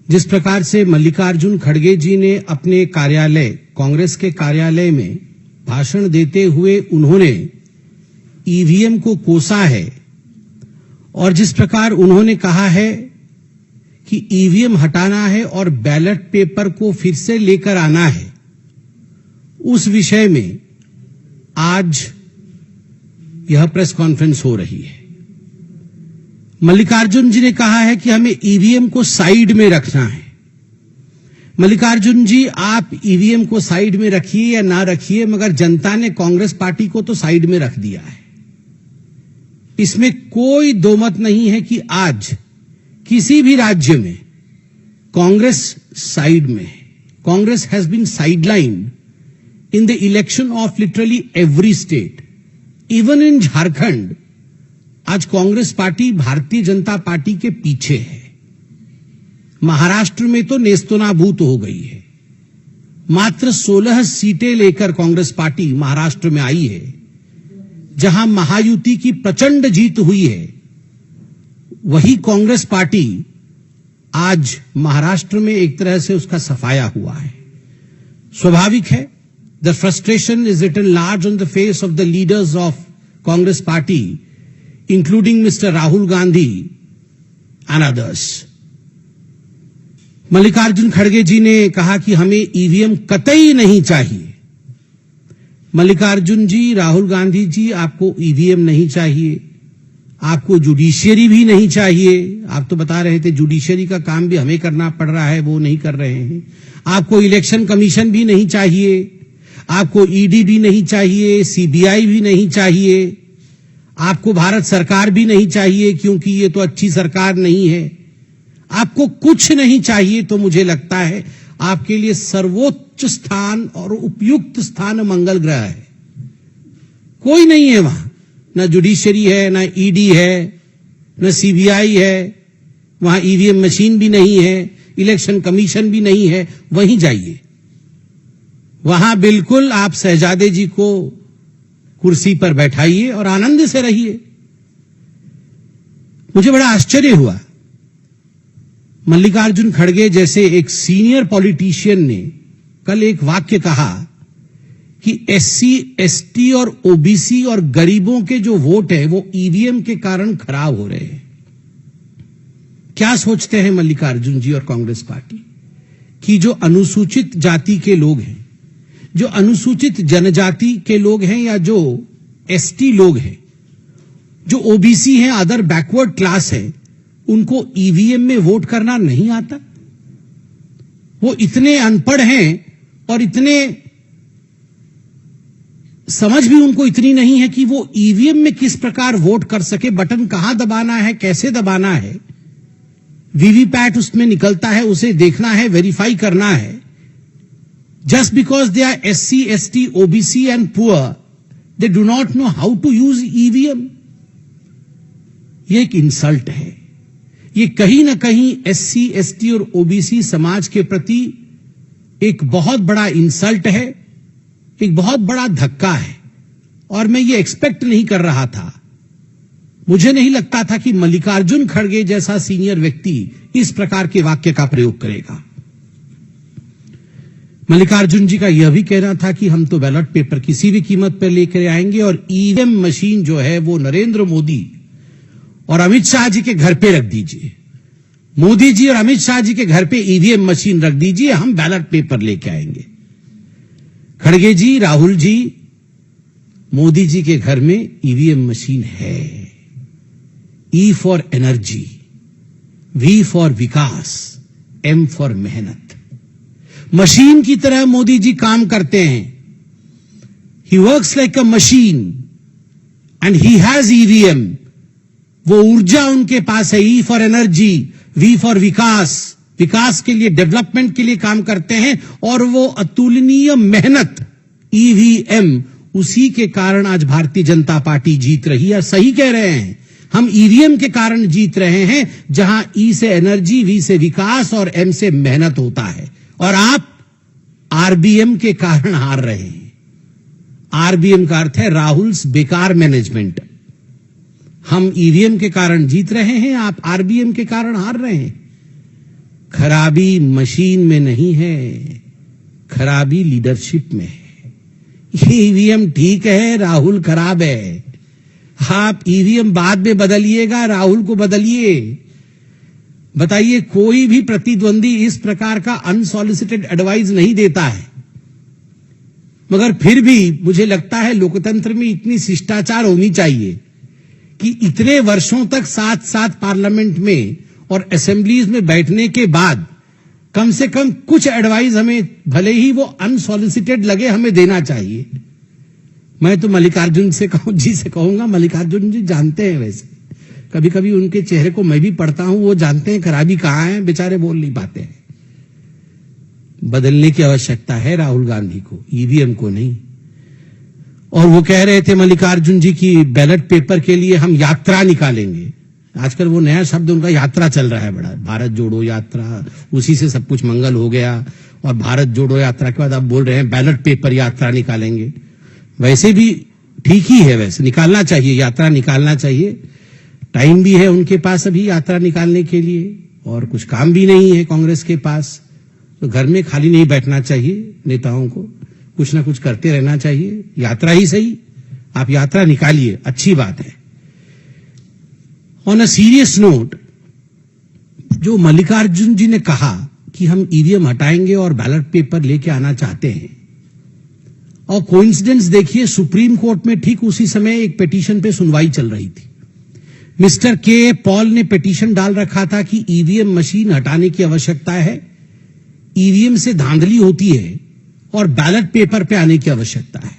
जिस प्रकार से मल्लिकार्जुन खड़गे जी ने अपने कार्यालय, कांग्रेस के कार्यालय में भाषण देते हुए उन्होंने ईवीएम को कोसा है और जिस प्रकार उन्होंने कहा है कि ईवीएम हटाना है और बैलेट पेपर को फिर से लेकर आना है, उस विषय में आज यह प्रेस कॉन्फ्रेंस हो रही है। मल्लिकार्जुन जी ने कहा है कि हमें ईवीएम को साइड में रखना है। मल्लिकार्जुन जी, आप ईवीएम को साइड में रखिए या ना रखिए, मगर जनता ने कांग्रेस पार्टी को तो साइड में रख दिया है। इसमें कोई दो मत नहीं है कि आज किसी भी राज्य में कांग्रेस साइड में है। Congress has been sidelined in the election of literally every state, even in Jharkhand. आज कांग्रेस पार्टी भारतीय जनता पार्टी के पीछे है। महाराष्ट्र में तो नेस्तनाबूत हो गई है। मात्र 16 सीटें लेकर कांग्रेस पार्टी महाराष्ट्र में आई है, जहां महायुति की प्रचंड जीत हुई है। वही कांग्रेस पार्टी आज महाराष्ट्र में एक तरह से उसका सफाया हुआ है। स्वाभाविक है, the frustration is written large on the face of the leaders of Congress party, including Mr. Rahul Gandhi and others. Mallikarjun खड़गे जी ने कहा कि हमें ईवीएम कतई नहीं चाहिए। मल्लिकार्जुन जी, राहुल गांधी जी, आपको ईवीएम नहीं चाहिए, आपको जुडिशियरी भी नहीं चाहिए। आप तो बता रहे थे जुडिशियरी का काम भी हमें करना पड़ रहा है, वो नहीं कर रहे हैं। आपको इलेक्शन कमीशन भी नहीं चाहिए, आपको ईडी भी नहीं चाहिए, सीबीआई भी नहीं चाहिए, आपको भारत सरकार भी नहीं चाहिए क्योंकि ये तो अच्छी सरकार नहीं है। आपको कुछ नहीं चाहिए, तो मुझे लगता है आपके लिए सर्वोच्च स्थान और उपयुक्त स्थान मंगल ग्रह है। कोई नहीं है वहां, ना जुडिशरी है, ना ईडी है, ना सीबीआई है, वहां ईवीएम मशीन भी नहीं है, इलेक्शन कमीशन भी नहीं है। वहीं जाइए, वहां बिल्कुल आप शहजादे जी को कुर्सी पर बैठाइए और आनंद से रहिए। मुझे बड़ा आश्चर्य हुआ, मल्लिकार्जुन खड़गे जैसे एक सीनियर पॉलिटिशियन ने कल एक वाक्य कहा कि एससी, एसटी और ओबीसी और गरीबों के जो वोट है वो ईवीएम के कारण खराब हो रहे हैं। क्या सोचते हैं मल्लिकार्जुन जी और कांग्रेस पार्टी कि जो अनुसूचित जाति के लोग हैं, जो अनुसूचित जनजाति के लोग हैं, या जो एसटी लोग हैं, जो ओबीसी हैं, अदर बैकवर्ड क्लास है, उनको ईवीएम में वोट करना नहीं आता? वो इतने अनपढ़ हैं और इतने समझ भी उनको इतनी नहीं है कि वो ईवीएम में किस प्रकार वोट कर सके, बटन कहां दबाना है, कैसे दबाना है, वीवीपैट उसमें निकलता है, उसे देखना है, वेरीफाई करना है। Just because they are SC, ST, OBC and poor, they do not know how to use EVM. ये एक इंसल्ट है। ये कहीं ना कहीं SC, ST और OBC समाज के प्रति एक बहुत बड़ा इंसल्ट है, एक बहुत बड़ा धक्का है। और मैं ये एक्सपेक्ट नहीं कर रहा था। मुझे नहीं लगता था कि मल्लिकार्जुन खड़गे जैसा सीनियर व्यक्ति इस प्रकार के वाक्य का प्रयोग करेगा। मल्लिकार्जुन जी का यह भी कहना था कि हम तो बैलेट पेपर किसी भी कीमत पर लेकर आएंगे और ईवीएम मशीन जो है वो नरेंद्र मोदी और अमित शाह जी के घर पे रख दीजिए। मोदी जी और अमित शाह जी के घर पे ईवीएम मशीन रख दीजिए, हम बैलेट पेपर लेके आएंगे। खड़गे जी, राहुल जी, मोदी जी के घर में ईवीएम मशीन है। E for energy, V for vikas, M for mehnat. Machine की तरह मोदी जी काम करते हैं। He works like a machine and he has EVM. वो ऊर्जा उनके पास है। E for energy, V for vikas, विकास के लिए, डेवलपमेंट के लिए काम करते हैं। और वो अतुलनीय मेहनत, ईवीएम, उसी के कारण आज भारतीय जनता पार्टी जीत रही है। सही कह रहे हैं, हम ईवीएम के कारण जीत रहे हैं, जहां ई से एनर्जी, वी से विकास और एम से मेहनत होता है। और आप आरबीएम के कारण हार रहे हैं। आरबीएम का अर्थ है राहुल्स बेकार मैनेजमेंट। हम ईवीएम के कारण जीत रहे हैं, आप आरबीएम के कारण हार रहे हैं। खराबी मशीन में नहीं है, खराबी लीडरशिप में है। ये ईवीएम ठीक है, राहुल खराब है। आप ईवीएम बाद में बदलिएगा, राहुल को बदलिए। बताइए, कोई भी प्रतिद्वंदी इस प्रकार का अनसॉलिसिटेड एडवाइस नहीं देता है, मगर फिर भी मुझे लगता है लोकतंत्र में इतनी शिष्टाचार होनी चाहिए कि इतने वर्षों तक साथ साथ पार्लियामेंट में और असेंबलीज में बैठने के बाद कम से कम कुछ एडवाइस हमें, भले ही वो अनसॉलिसिटेड लगे, हमें देना चाहिए। मैं तो मल्लिकार्जुन जी से कहूंगा, मल्लिकार्जुन जी जानते हैं, वैसे कभी कभी उनके चेहरे को मैं भी पढ़ता हूं, वो जानते हैं खराबी कहां है, बेचारे बोल नहीं पाते हैं। बदलने की आवश्यकता है राहुल गांधी को, ईवीएम को नहीं। और वो कह रहे थे मल्लिकार्जुन जी की बैलेट पेपर के लिए हम यात्रा निकालेंगे। आजकल वो नया शब्द उनका यात्रा चल रहा है बड़ा, भारत जोड़ो यात्रा, उसी से सब कुछ मंगल हो गया। और भारत जोड़ो यात्रा के बाद आप बोल रहे हैं बैलेट पेपर यात्रा निकालेंगे। वैसे भी ठीक ही है, वैसे निकालना चाहिए, यात्रा निकालना चाहिए। टाइम भी है उनके पास अभी यात्रा निकालने के लिए, और कुछ काम भी नहीं है कांग्रेस के पास। तो घर में खाली नहीं बैठना चाहिए, नेताओं को कुछ ना कुछ करते रहना चाहिए। यात्रा ही सही, आप यात्रा निकालिए, अच्छी बात है। ऑन अ सीरियस नोट, जो मल्लिकार्जुन जी ने कहा कि हम ईवीएम हटाएंगे और बैलेट पेपर लेके आना चाहते हैं, और कोइंसिडेंस देखिए, सुप्रीम कोर्ट में ठीक उसी समय एक पिटीशन पे सुनवाई चल रही थी। मिस्टर के पॉल ने पिटीशन डाल रखा था कि ईवीएम मशीन हटाने की आवश्यकता है, ईवीएम से धांधली होती है और बैलेट पेपर पे आने की आवश्यकता है।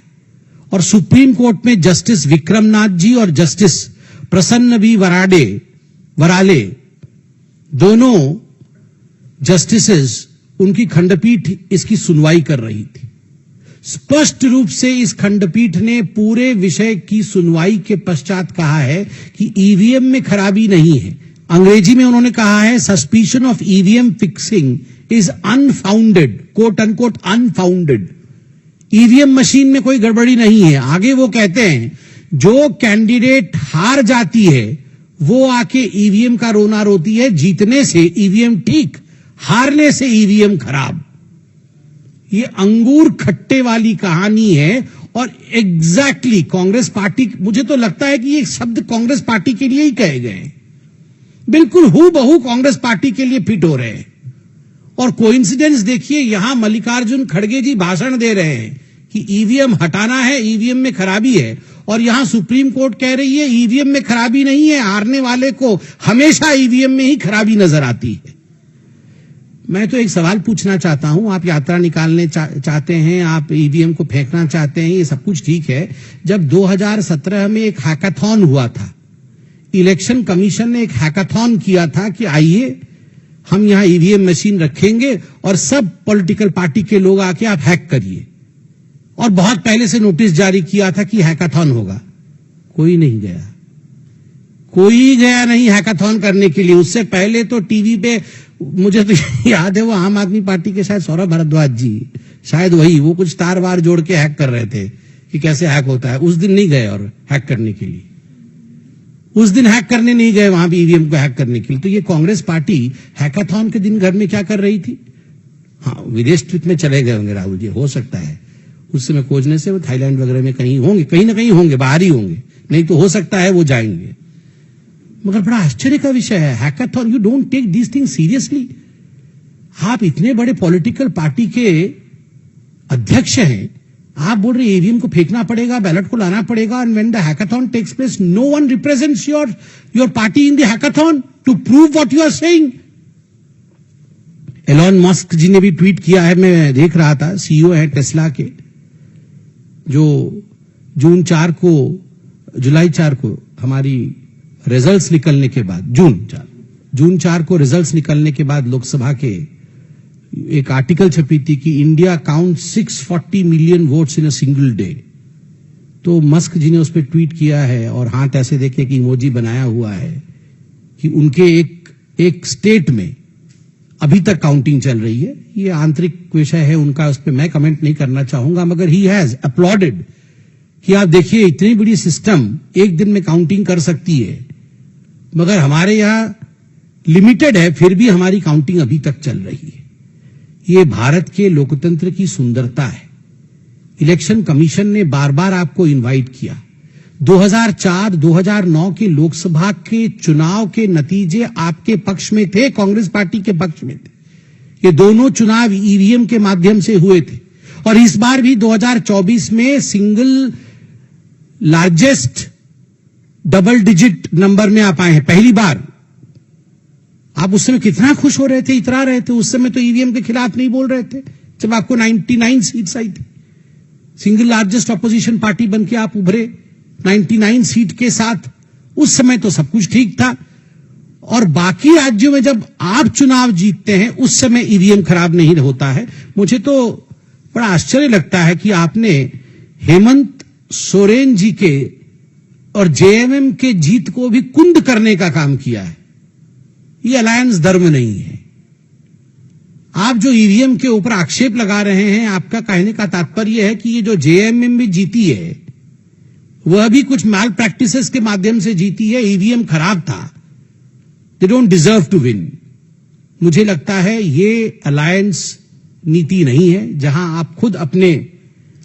और सुप्रीम कोर्ट में जस्टिस विक्रमनाथ जी और जस्टिस प्रसन्न बी वराले दोनों जस्टिसेस, उनकी खंडपीठ इसकी सुनवाई कर रही थी। स्पष्ट रूप से इस खंडपीठ ने पूरे विषय की सुनवाई के पश्चात कहा है कि ईवीएम में खराबी नहीं है। अंग्रेजी में उन्होंने कहा है, suspicion of EVM fixing is unfounded, quote unquote unfounded. EVM machine में कोई गड़बड़ी नहीं है। आगे वो कहते हैं, जो कैंडिडेट हार जाती है वो आके ईवीएम का रोना रोती है, जीतने से ईवीएम ठीक, हारने से ईवीएम खराब। ये अंगूर खट्टे वाली कहानी है। और एग्जैक्टली कांग्रेस पार्टी, मुझे तो लगता है कि ये शब्द कांग्रेस पार्टी के लिए ही कहे गए, बिल्कुल हूबहू कांग्रेस पार्टी के लिए फिट हो रहे हैं। और कोइंसिडेंस देखिए, यहां मल्लिकार्जुन खड़गे जी भाषण दे रहे हैं कि ईवीएम हटाना है, ईवीएम में खराबी है, और यहां सुप्रीम कोर्ट कह रही है ईवीएम में खराबी नहीं है, हारने वाले को हमेशा ईवीएम में ही खराबी नजर आती है। मैं तो एक सवाल पूछना चाहता हूं, आप यात्रा निकालने चाहते हैं, आप ईवीएम को फेंकना चाहते हैं, ये सब कुछ ठीक है। जब 2017 में एक हैकाथॉन हुआ था, इलेक्शन कमीशन ने एक हैकाथॉन किया था कि आइए हम यहां ईवीएम मशीन रखेंगे और सब पॉलिटिकल पार्टी के लोग आके आप हैक करिए, और बहुत पहले से नोटिस जारी किया था कि हैकाथॉन होगा। कोई नहीं गया, कोई गया नहीं हैकाथॉन करने के लिए। उससे पहले तो टीवी पे, मुझे तो याद है, वो आम आदमी पार्टी के शायद सौरभ भारद्वाज जी, शायद वही, वो कुछ तार वार जोड़ के हैक कर रहे थे कि कैसे हैक होता है। उस दिन नहीं गए और हैक करने के लिए, उस दिन हैक करने नहीं गए वहां भी ईवीएम को हैक करने के लिए। तो ये कांग्रेस पार्टी हैकाथॉन के दिन घर में क्या कर रही थी? हाँ, विदेश ट्रिप में चले गए होंगे राहुल जी, हो सकता है उस समय खोजने से वो थाईलैंड वगैरह में कहीं होंगे, कहीं ना कहीं होंगे, बाहर ही होंगे, नहीं तो हो सकता है वो जाएंगे। मगर बड़ा आश्चर्य का विषय है, hackathon, you don't take this thing seriously. आप इतने बड़े पॉलिटिकल पार्टी के अध्यक्ष हैं, आप बोल रहे ईवीएम को फेंकना पड़ेगा, बैलेट को लाना पड़ेगा, and when the hackathon takes place no one represents your party in the hackathon to prove what you are saying. Elon Musk ji ने भी ट्वीट किया है, मैं देख रहा था, सीईओ है टेस्ला के, जो जुलाई 4 को हमारी रिजल्ट्स निकलने के बाद, जून 4 को रिजल्ट्स निकलने के बाद लोकसभा के एक आर्टिकल छपी थी कि India count 640 million votes in a single day. तो मस्क जी ने उस पर ट्वीट किया है और हाथ ऐसे देखे कि इमोजी बनाया हुआ है कि उनके एक स्टेट में अभी तक काउंटिंग चल रही है। ये आंतरिक विषय है उनका, उस पर मैं कमेंट नहीं करना चाहूंगा, मगर ही हैज अपलॉडेड कि आप देखिए इतनी बड़ी सिस्टम एक दिन में काउंटिंग कर सकती है। मगर हमारे यहां लिमिटेड है, फिर भी हमारी काउंटिंग अभी तक चल रही है। ये भारत के लोकतंत्र की सुंदरता है। इलेक्शन कमीशन ने बार बार आपको इनवाइट किया। 2004-2009 के लोकसभा के चुनाव के नतीजे आपके पक्ष में थे, कांग्रेस पार्टी के पक्ष में थे। ये दोनों चुनाव ईवीएम के माध्यम से हुए थे और इस बार भी 2024 में single largest double digit number में आप आए हैं पहली बार। आप उस समय कितना खुश हो रहे थे, इतरा रहे थे। उस समय तो ईवीएम के खिलाफ नहीं बोल रहे थे जब आपको 99 सीट्स आई थी। सिंगल लार्जेस्ट ऑपोजिशन पार्टी बन के आप उभरे 99 सीट के साथ। उस समय तो सब कुछ ठीक था। और बाकी राज्यों में जब आप चुनाव जीतते हैं उस समय ईवीएम खराब नहीं होता है। मुझे तो बड़ा आश्चर्य लगता है कि आपने हेमंत सोरेन जी के और जेएमएम के जीत को भी कुंद करने का काम किया है। ये अलायंस धर्म नहीं है। आप जो ईवीएम के ऊपर आक्षेप लगा रहे हैं, आपका कहने का तात्पर्य है कि ये जो जेएमएम भी जीती है वह भी कुछ मैल प्रैक्टिसेस के माध्यम से जीती है। ईवीएम खराब था, they don't deserve to win. मुझे लगता है ये अलायंस नीति नहीं है, जहां आप खुद अपने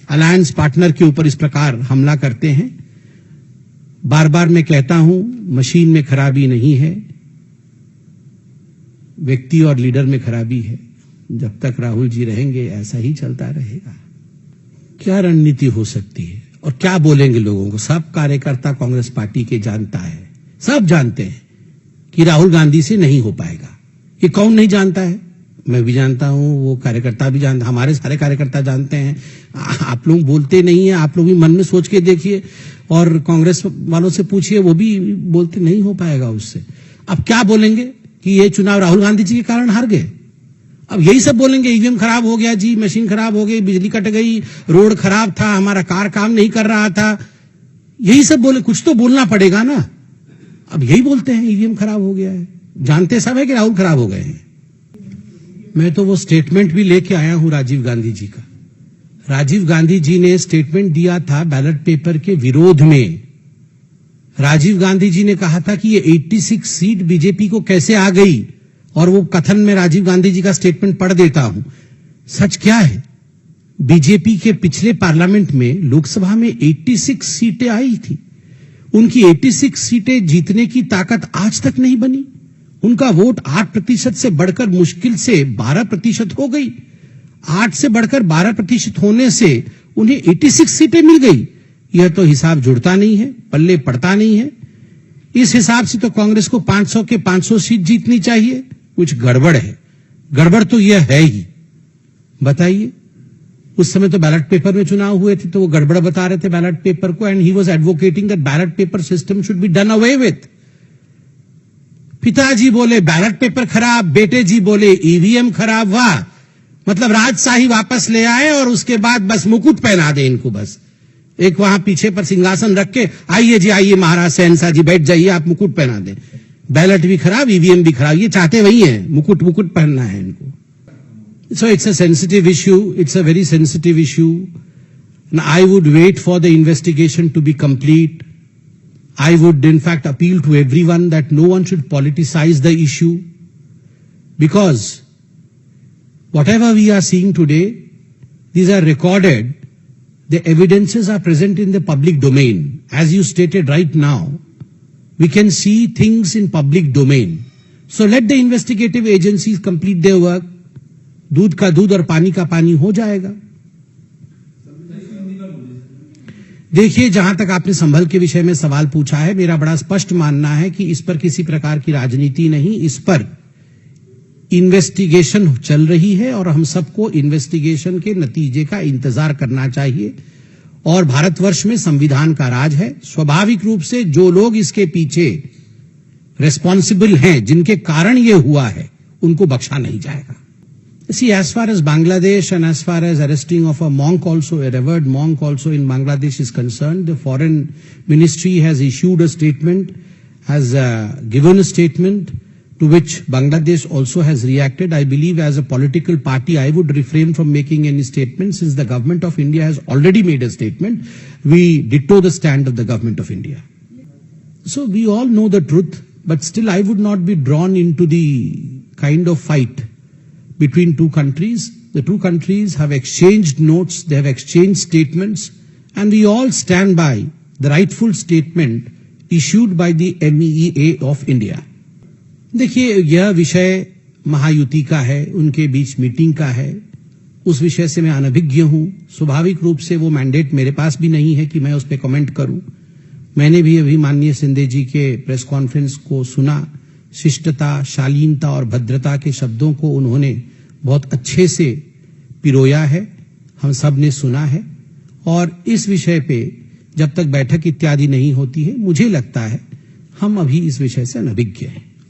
अलायंस पार्टनर के ऊपर इस प्रकार हमला करते हैं। बार बार मैं कहता हूं, मशीन में खराबी नहीं है, व्यक्ति और लीडर में खराबी है। जब तक राहुल जी रहेंगे ऐसा ही चलता रहेगा। क्या रणनीति हो सकती है और क्या बोलेंगे लोगों को? सब कार्यकर्ता कांग्रेस पार्टी के जानता है, सब जानते हैं कि राहुल गांधी से नहीं हो पाएगा। ये कौन नहीं जानता है? मैं भी जानता हूं, वो कार्यकर्ता भी जानता, हमारे सारे कार्यकर्ता जानते हैं। आप लोग बोलते नहीं है, आप लोग भी मन में सोच के देखिए और कांग्रेस वालों से पूछिए, वो भी बोलते नहीं हो पाएगा उससे। अब क्या बोलेंगे कि ये चुनाव राहुल गांधी जी के कारण हार गए? अब यही सब बोलेंगे, ईवीएम खराब हो गया जी, मशीन खराब हो गई, बिजली कट गई, रोड खराब था, हमारा कार काम नहीं कर रहा था। यही सब बोले, कुछ तो बोलना पड़ेगा ना। अब यही बोलते हैं ईवीएम खराब हो गया है, जानते सब है कि राहुल खराब हो गए हैं। मैं तो वो स्टेटमेंट भी लेके आया हूं राजीव गांधी जी का। राजीव गांधी जी ने स्टेटमेंट दिया था बैलेट पेपर के विरोध में। राजीव गांधी जी ने कहा था कि ये 86 सीट बीजेपी को कैसे आ गई, और वो कथन में राजीव गांधी जी का स्टेटमेंट पढ़ देता हूं। सच क्या है? बीजेपी के पिछले पार्लियामेंट में लोकसभा में 86 सीटें आई थी। उनकी 86 सीटें जीतने की ताकत आज तक नहीं बनी। उनका वोट 8% से बढ़कर मुश्किल से 12% हो गई। 8 से बढ़कर 12% होने से उन्हें 86 सीटें मिल गई। यह तो हिसाब जुड़ता नहीं है, पल्ले पड़ता नहीं है। इस हिसाब से तो कांग्रेस को 500 के 500 सीट जीतनी चाहिए। कुछ गड़बड़ है। गड़बड़ तो यह है ही। बताइए, उस समय तो बैलेट पेपर में चुनाव हुए थे तो वो गड़बड़ बता रहे थे बैलेट पेपर को, and he was advocating that ballot paper system should be done away with. पिताजी बोले बैलेट पेपर खराब, बेटे जी बोले ईवीएम खराब। वाह, मतलब राजशाही वापस ले आए और उसके बाद बस मुकुट पहना दे इनको। बस एक वहां पीछे पर सिंहासन रख के, आइए जी आइए महाराज शहंशाह जी बैठ जाइए, आप मुकुट पहना दें। बैलेट भी खराब, ईवीएम भी खराब, ये चाहते वही है, मुकुट मुकुट पहनना है इनको। So it's a sensitive issue, it's a very sensitive issue. I would wait for the investigation to be complete. I would in fact appeal to everyone that no one should politicize the issue, because whatever we are seeing today, these are recorded, the evidences are present in the public domain. As you stated right now, we can see things in public domain. So let the investigative agencies complete their work. दूध का दूध और पानी का पानी हो जाएगा। देखिए, जहां तक आपने संभल के विषय में सवाल पूछा है, मेरा बड़ा स्पष्ट मानना है कि इस पर किसी प्रकार की राजनीति नहीं, इस पर इन्वेस्टिगेशन चल रही है और हम सबको इन्वेस्टिगेशन के नतीजे का इंतजार करना चाहिए। और भारतवर्ष में संविधान का राज है। स्वाभाविक रूप से जो लोग इसके पीछे रिस्पॉन्सिबल हैं, जिनके कारण ये हुआ है, उनको बख्शा नहीं जाएगा। See, as far as Bangladesh and as far as arresting of a monk also, a revered monk also in Bangladesh is concerned, the foreign ministry has issued a statement, has given a statement to which Bangladesh also has reacted. I believe as a political party, I would refrain from making any statement since the government of India has already made a statement. We ditto the stand of the government of India. So we all know the truth. but still I would not be drawn into the kind of fight between two countries. The two countries have exchanged notes, they have exchanged statements, and we all stand by the rightful statement issued by the MEEA of India. देखिए, यह विषय महायुति का है, उनके बीच meeting का है, उस विषय से मैं अनभिज्ञ हूं। स्वाभाविक रूप से वो मैंडेट मेरे पास भी नहीं है कि मैं उस पर कमेंट करूं। मैंने भी अभी माननीय शिंदे जी के प्रेस कॉन्फ्रेंस को सुना। शिष्टता, शालीनता और भद्रता के शब्दों को उन्होंने बहुत अच्छे से पिरोया है, हम सब ने सुना है। और इस विषय पे जब तक बैठक इत्यादि नहीं होती है, मुझे लगता है हम अभी इस विषय से अनभिज्ञ हैं।